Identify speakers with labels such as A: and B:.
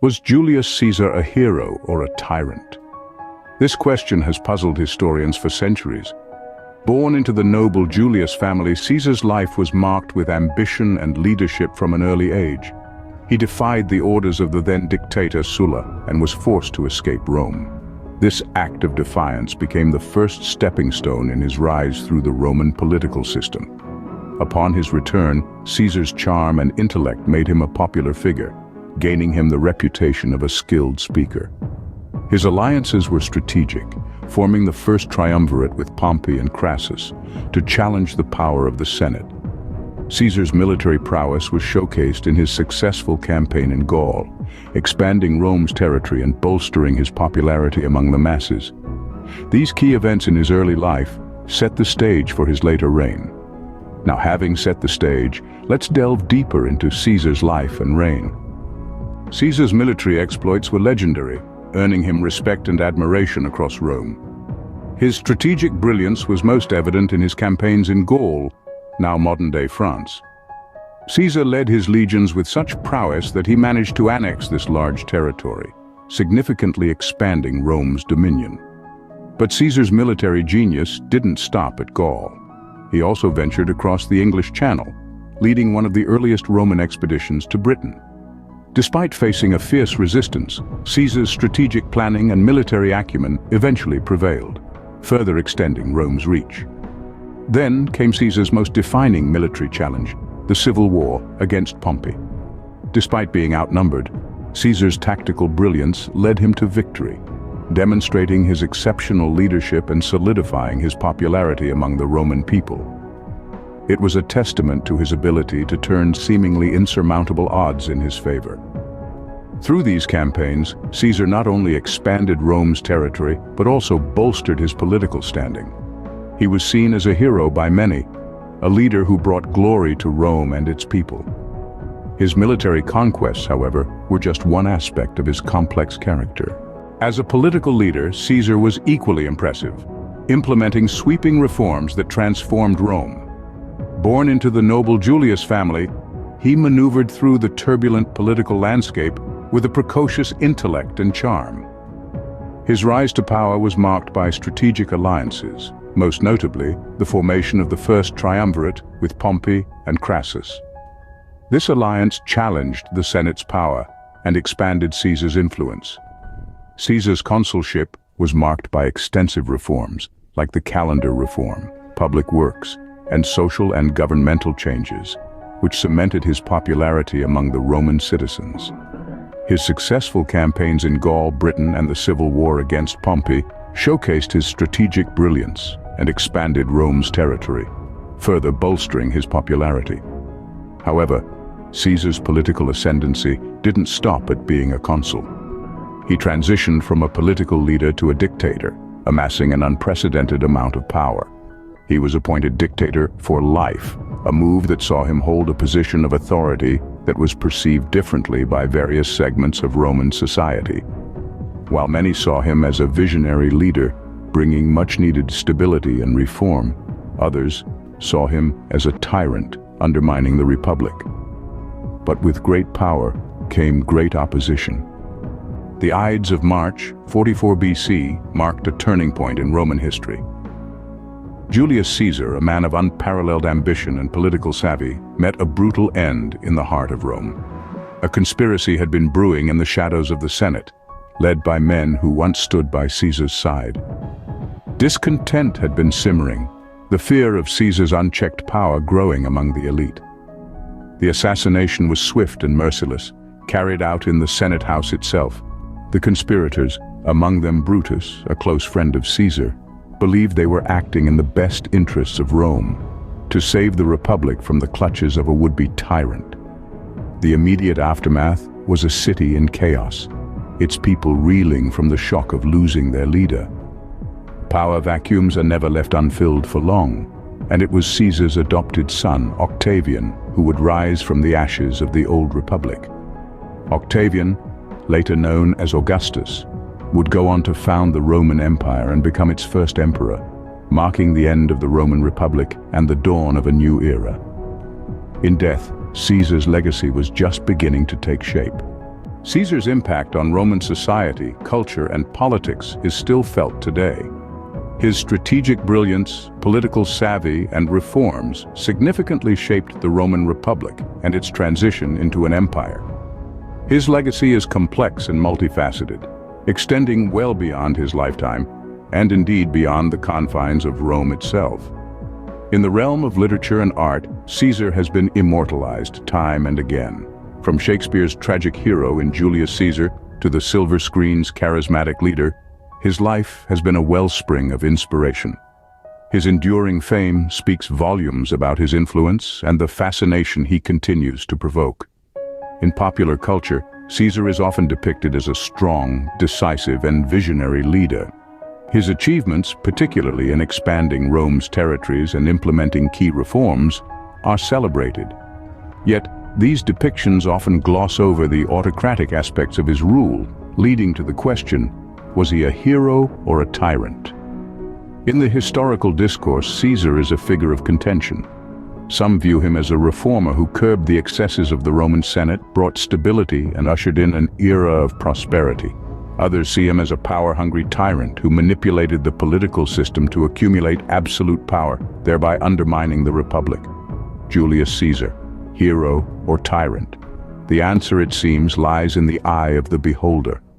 A: Was Julius Caesar a hero or a tyrant? This question has puzzled historians for centuries. Born into the noble Julius family, Caesar's life was marked with ambition and leadership from an early age. He defied the orders of the then dictator Sulla and was forced to escape Rome. This act of defiance became the first stepping stone in his rise through the Roman political system. Upon his return, Caesar's charm and intellect made him a popular figure, gaining him the reputation of a skilled speaker. His alliances were strategic, forming the first triumvirate with Pompey and Crassus to challenge the power of the Senate. Caesar's military prowess was showcased in his successful campaign in Gaul, expanding Rome's territory and bolstering his popularity among the masses. These key events in his early life set the stage for his later reign. Now, having set the stage, let's delve deeper into Caesar's life and reign. Caesar's military exploits were legendary, earning him respect and admiration across Rome. His strategic brilliance was most evident in his campaigns in Gaul, now modern-day France. Caesar led his legions with such prowess that he managed to annex this large territory, significantly expanding Rome's dominion. But Caesar's military genius didn't stop at Gaul. He also ventured across the English Channel, leading one of the earliest Roman expeditions to Britain. Despite facing a fierce resistance, Caesar's strategic planning and military acumen eventually prevailed, further extending Rome's reach. Then came Caesar's most defining military challenge, the civil war against Pompey. Despite being outnumbered, Caesar's tactical brilliance led him to victory, demonstrating his exceptional leadership and solidifying his popularity among the Roman people. It was a testament to his ability to turn seemingly insurmountable odds in his favor. Through these campaigns, Caesar not only expanded Rome's territory, but also bolstered his political standing. He was seen as a hero by many, a leader who brought glory to Rome and its people. His military conquests, however, were just one aspect of his complex character. As a political leader, Caesar was equally impressive, implementing sweeping reforms that transformed Rome. Born into the noble Julius family, he maneuvered through the turbulent political landscape with a precocious intellect and charm. His rise to power was marked by strategic alliances, most notably the formation of the first triumvirate with Pompey and Crassus. This alliance challenged the Senate's power and expanded Caesar's influence. Caesar's consulship was marked by extensive reforms, like the calendar reform, public works, and social and governmental changes, which cemented his popularity among the Roman citizens. His successful campaigns in Gaul, Britain, and the civil war against Pompey showcased his strategic brilliance and expanded Rome's territory, further bolstering his popularity. However, Caesar's political ascendancy didn't stop at being a consul. He transitioned from a political leader to a dictator, amassing an unprecedented amount of power. He was appointed dictator for life, a move that saw him hold a position of authority that was perceived differently by various segments of Roman society. While many saw him as a visionary leader, bringing much-needed stability and reform, others saw him as a tyrant, undermining the republic. But with great power came great opposition. The Ides of March, 44 BC, marked a turning point in Roman history. Julius Caesar, a man of unparalleled ambition and political savvy, met a brutal end in the heart of Rome. A conspiracy had been brewing in the shadows of the Senate, led by men who once stood by Caesar's side. Discontent had been simmering, the fear of Caesar's unchecked power growing among the elite. The assassination was swift and merciless, carried out in the Senate house itself. The conspirators, among them Brutus, a close friend of Caesar, believed they were acting in the best interests of Rome, to save the Republic from the clutches of a would-be tyrant. The immediate aftermath was a city in chaos, its people reeling from the shock of losing their leader. Power vacuums are never left unfilled for long, and it was Caesar's adopted son, Octavian, who would rise from the ashes of the old Republic. Octavian, later known as Augustus, would go on to found the Roman Empire and become its first emperor, marking the end of the Roman Republic and the dawn of a new era. In death, Caesar's legacy was just beginning to take shape. Caesar's impact on Roman society, culture, and politics is still felt today. His strategic brilliance, political savvy, and reforms significantly shaped the Roman Republic and its transition into an empire. His legacy is complex and multifaceted, extending well beyond his lifetime, and indeed beyond the confines of Rome itself. In the realm of literature and art, Caesar has been immortalized time and again. From Shakespeare's tragic hero in Julius Caesar to the silver screen's charismatic leader, his life has been a wellspring of inspiration. His enduring fame speaks volumes about his influence and the fascination he continues to provoke. In popular culture, Caesar is often depicted as a strong, decisive, and visionary leader. His achievements, particularly in expanding Rome's territories and implementing key reforms, are celebrated. Yet, these depictions often gloss over the autocratic aspects of his rule, leading to the question, was he a hero or a tyrant? In the historical discourse, Caesar is a figure of contention. Some view him as a reformer who curbed the excesses of the Roman Senate, brought stability, and ushered in an era of prosperity. Others see him as a power-hungry tyrant who manipulated the political system to accumulate absolute power, thereby undermining the republic. Julius Caesar, hero or tyrant? The answer, it seems, lies in the eye of the beholder.